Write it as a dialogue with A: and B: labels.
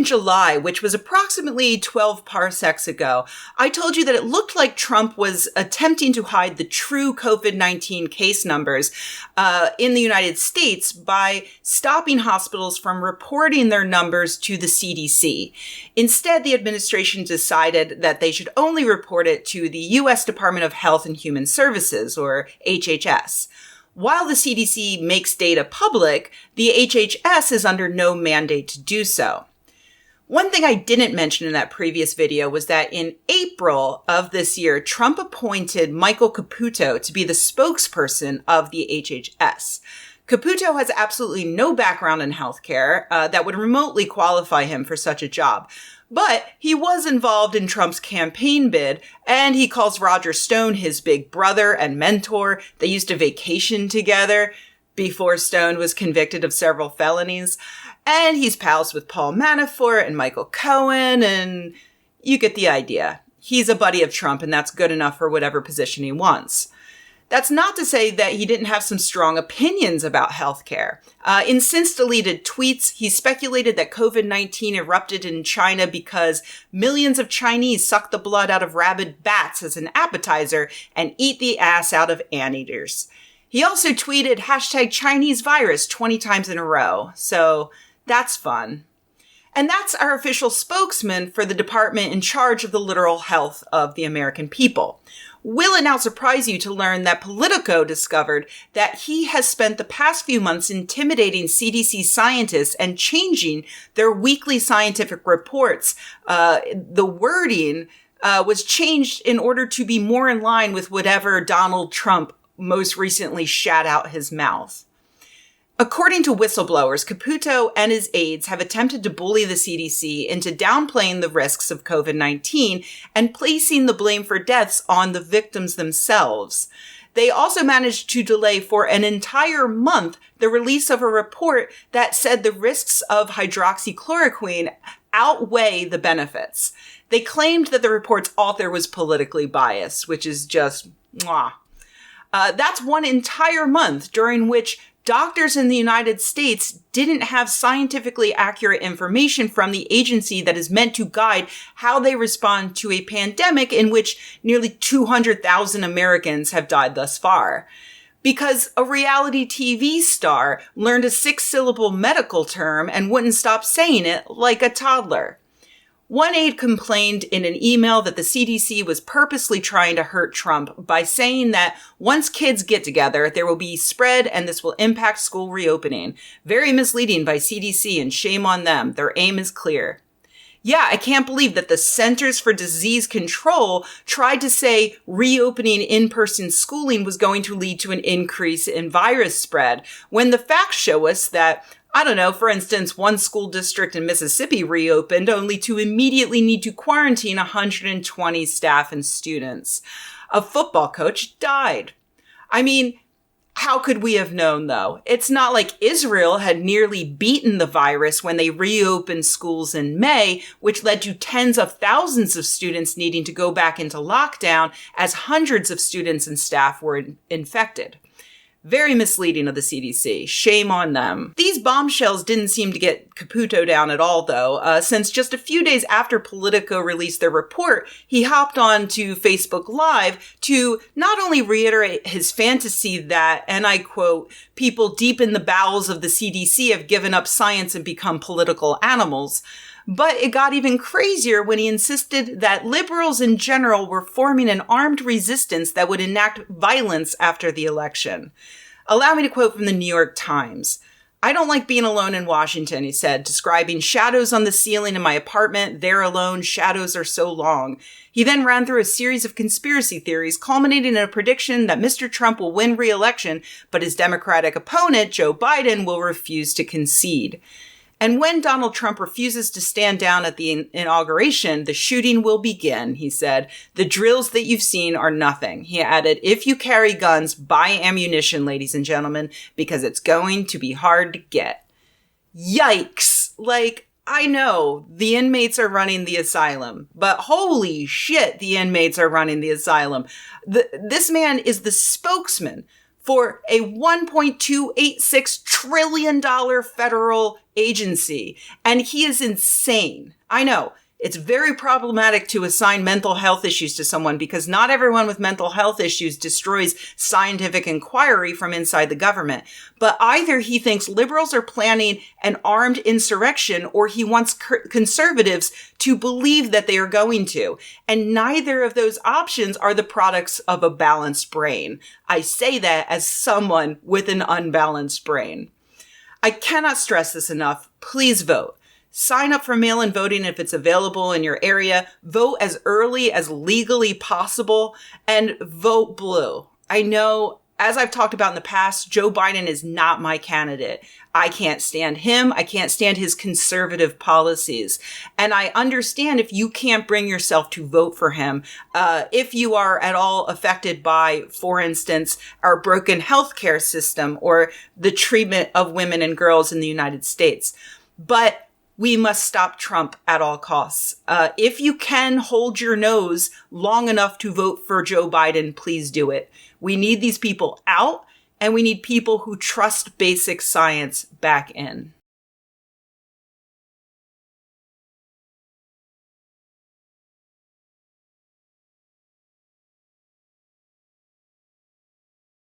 A: in July, which was approximately 12 parsecs ago, I told you that it looked like Trump was attempting to hide the true COVID-19 case numbers in the United States by stopping hospitals from reporting their numbers to the CDC. Instead, the administration decided that they should only report it to the U.S. Department of Health and Human Services, or HHS. While the CDC makes data public, the HHS is under no mandate to do so. One thing I didn't mention in that previous video was that in April of this year, Trump appointed Michael Caputo to be the spokesperson of the HHS. Caputo has absolutely no background in healthcare that would remotely qualify him for such a job. But he was involved in Trump's campaign bid, and he calls Roger Stone his big brother and mentor. They used to vacation together before Stone was convicted of several felonies. And he's pals with Paul Manafort and Michael Cohen, and you get the idea. He's a buddy of Trump, and that's good enough for whatever position he wants. That's not to say that he didn't have some strong opinions about healthcare. In since-deleted tweets, he speculated that COVID-19 erupted in China because millions of Chinese suck the blood out of rabid bats as an appetizer and eat the ass out of anteaters. He also tweeted hashtag Chinese virus 20 times in a row, so that's fun. And that's our official spokesman for the department in charge of the literal health of the American people. Will it now surprise you to learn that Politico discovered that he has spent the past few months intimidating CDC scientists and changing their weekly scientific reports? The wording was changed in order to be more in line with whatever Donald Trump most recently shat out his mouth. According to whistleblowers, Caputo and his aides have attempted to bully the CDC into downplaying the risks of COVID-19 and placing the blame for deaths on the victims themselves. They also managed to delay for an entire month the release of a report that said the risks of hydroxychloroquine outweigh the benefits. They claimed that the report's author was politically biased, which is just mwah. That's one entire month during which doctors in the United States didn't have scientifically accurate information from the agency that is meant to guide how they respond to a pandemic in which nearly 200,000 Americans have died thus far. Because a reality TV star learned a 6-syllable medical term and wouldn't stop saying it like a toddler. One aide complained in an email that the CDC was purposely trying to hurt Trump by saying that once kids get together, there will be spread and this will impact school reopening. Very misleading by CDC, and shame on them. Their aim is clear. Yeah, I can't believe that the Centers for Disease Control tried to say reopening in-person schooling was going to lead to an increase in virus spread, when the facts show us that, I don't know, for instance, one school district in Mississippi reopened only to immediately need to quarantine 120 staff and students. A football coach died. I mean, how could we have known, though? It's not like Israel had nearly beaten the virus when they reopened schools in May, which led to tens of thousands of students needing to go back into lockdown as hundreds of students and staff were infected. Very misleading of the CDC. Shame on them. These bombshells didn't seem to get Caputo down at all, though, since just a few days after Politico released their report, he hopped on to Facebook Live to not only reiterate his fantasy that, and I quote, people deep in the bowels of the CDC have given up science and become political animals, but it got even crazier when he insisted that liberals in general were forming an armed resistance that would enact violence after the election. Allow me to quote from the New York Times. "I don't like being alone in Washington," he said, describing shadows on the ceiling in my apartment. There alone, shadows are so long. He then ran through a series of conspiracy theories, culminating in a prediction that Mr. Trump will win re-election, but his Democratic opponent, Joe Biden, will refuse to concede. And when Donald Trump refuses to stand down at the inauguration, the shooting will begin, he said. The drills that you've seen are nothing. He added, if you carry guns, buy ammunition, ladies and gentlemen, because it's going to be hard to get. Yikes. Like, I know the inmates are running the asylum, but holy shit, the inmates are running the asylum. This man is the spokesman for a $1.286 trillion federal agency. And he is insane. I know. It's very problematic to assign mental health issues to someone because not everyone with mental health issues destroys scientific inquiry from inside the government. But either he thinks liberals are planning an armed insurrection or he wants conservatives to believe that they are going to. And neither of those options are the products of a balanced brain. I say that as someone with an unbalanced brain. I cannot stress this enough. Please vote. Sign up for mail-in voting if it's available in your area. Vote as early as legally possible and vote blue. I know, as I've talked about in the past, Joe Biden is not my candidate. I can't stand him. I can't stand his conservative policies. And I understand if you can't bring yourself to vote for him, if you are at all affected by, for instance, our broken healthcare system or the treatment of women and girls in the United States. But we must stop Trump at all costs. If you can hold your nose long enough to vote for Joe Biden, please do it. We need these people out, and we need people who trust basic science back in.